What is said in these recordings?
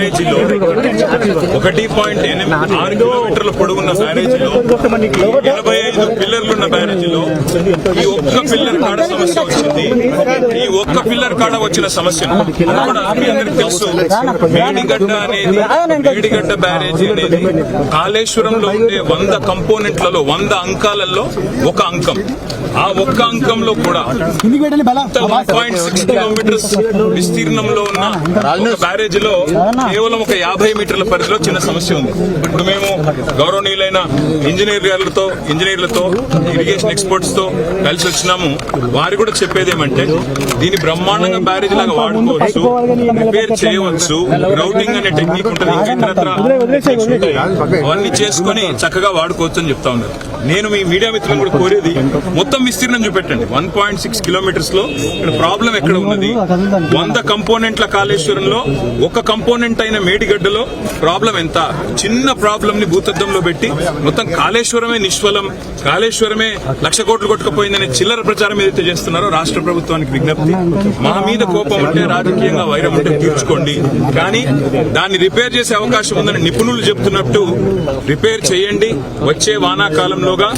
బ్యారేజీలో 1.6 కిలోమీటర్ల పొడవున్న బ్యారేజీలో 85 పిల్లర్లున్న బ్యారేజీలో ఈ ఒక్క పిల్లర్ కాడ సమస్య వచ్చింది. ఈ ఒక్క పిల్లర్ కాడ వచ్చిన సమస్యను కూడా మీ అందరికి తెలుసు. మేడిగడ్డ బ్యారేజీ అనేది కాళేశ్వరంలో ఉండే 100 కంపోనెంట్లలో 100 అంకాలలో ఒక అంకం. ఆ ఒక్క అంకంలో కూడా 1.6 కిలోమీటర్స్ విస్తీర్ణంలో ఉన్న బ్యారేజీలో కేవలం ఒక 50 మీటర్ల పరిధిలో చిన్న సమస్య ఉంది. ఇప్పుడు మేము గౌరవనీయులైన ఇంజనీర్లతో ఇరిగేషన్ ఎక్స్పర్ట్స్ తో కలిసి వచ్చినాము. వారు కూడా చెప్పేది ఏమంటే దీన్ని బ్రహ్మాండంగా బ్యారేజ్ లాగా వాడుకోవచ్చు, రిపేర్ చేయవచ్చు, గ్రౌటింగ్ అనే టెక్నిక్ ఉంటుంది, అవన్నీ చేసుకుని చక్కగా వాడుకోవచ్చు అని చెప్తా ఉన్నారు. నేను మీ మీడియా మిత్రులను కూడా కోరేది మొత్తం విస్తీర్ణం చూపెట్టండి. 1.6 కిలోమీటర్స్ లో ఇక్కడ ప్రాబ్లం ఎక్కడ ఉన్నది? 100 కంపోనెంట్ల కాళేశ్వరంలో ఒక కంపోనెంట్ అయిన మేడిగడ్డలో ప్రాబ్లం ఎంత? చిన్న ప్రాబ్లం ని భూతద్దంలో పెట్టి మొత్తం కాళేశ్వరమే నిష్ఫలం, కాళేశ్వరమే 1,00,000 కోట్లు కొట్టుకుపోయిందనే చిల్లర ప్రచారం ఏదైతే చేస్తున్నారో రాష్ట్ర ప్రభుత్వానికి విజ్ఞప్తి. మా మీద కోపం ఉంటే, రాజకీయంగా వైరం ఉంటే తీర్చుకోండి, కానీ దాన్ని రిపేర్ చేసే అవకాశం ఉందని నిపుణులు చెప్తున్నట్టు రిపేర్ చేయండి. వచ్చే వానాకాలంలోగా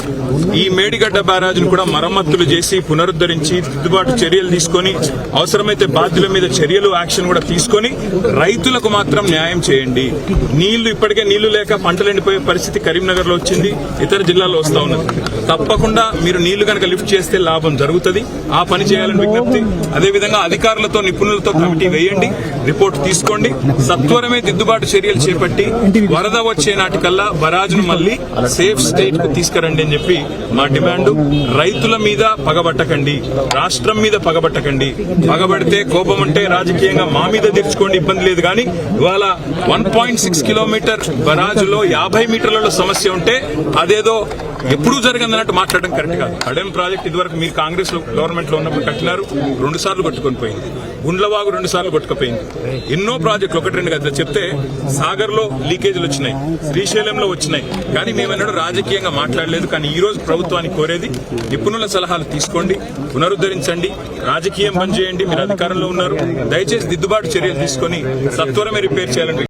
ఈ మేడిగడ్డ బ్యారాజ్ను కూడా మరమ్మతులు చేసి పునరుద్ధరించి దిద్దుబాటు చర్యలు తీసుకొని అవసరమైతే బాధ్యుల మీద చర్యలు యాక్షన్ కూడా తీసుకొని రైతులకు మాత్రం న్యాయం చేయండి. ఇప్పటికే నీళ్లు లేక పంటలు ఎండిపోయే పరిస్థితి కరీంనగర్ లో వచ్చింది, ఇతర జిల్లాల్లో వస్తా ఉన్నది. తప్పకుండా మీరు నీళ్లు కనుక లిఫ్ట్ చేస్తే లాభం జరుగుతుంది. ఆ పని చేయాలని విజ్ఞప్తి. అదేవిధంగా అధికారులతో నిపుణులతో కమిటీ వేయండి, రిపోర్ట్ తీసుకోండి, సత్వరమే దిద్దుబాటు చర్యలు చేపట్టి వరద వచ్చే నాటికల్లా బరాజ్ను మళ్లీ సేఫ్ స్టేట్ కు తీసుకురండి అని చెప్పి మా డిమాండ్. రైతుల మీద పగబట్టకండి, రాష్ట్రం మీద పగబట్టకండి. పగబడితే కోపం అంటే రాజకీయంగా మా మీద తీర్చుకోండి, ఇబ్బంది లేదు. కానీ ఇవాళ 1.6 కిలోమీటర్ బరాజులో 50 మీటర్లలో సమస్య ఉంటే అదేదో ఎప్పుడూ జరిగిందన్నట్టు మాట్లాడడం కరెక్ట్ కాదు. అడెం ప్రాజెక్ట్ ఇదివరకు మీరు కాంగ్రెస్ గవర్నమెంట్ లో ఉన్నప్పుడు కట్టినారు, 2 సార్లు కొట్టుకొని పోయింది. గుండ్లవాగు 2 సార్లు కొట్టుకుపోయింది. ఎన్నో ప్రాజెక్టులు 1-2 గదులు చెప్తే సాగర్ లో లీకేజీలు వచ్చినాయి, శ్రీశైలంలో వచ్చినాయి. కానీ మేమన్నాడు రాజకీయంగా మాట్లాడలేదు. కానీ ఈ రోజు ప్రభుత్వానికి కోరేది నిపుణుల సలహాలు తీసుకోండి, పునరుద్ధరించండి, రాజకీయం బంద్ చేయండి. మీరు అధికారంలో ఉన్నారు, దయచేసి దిద్దుబాటు చర్యలు తీసుకొని సత్వరమే రిపేర్ చేయాలని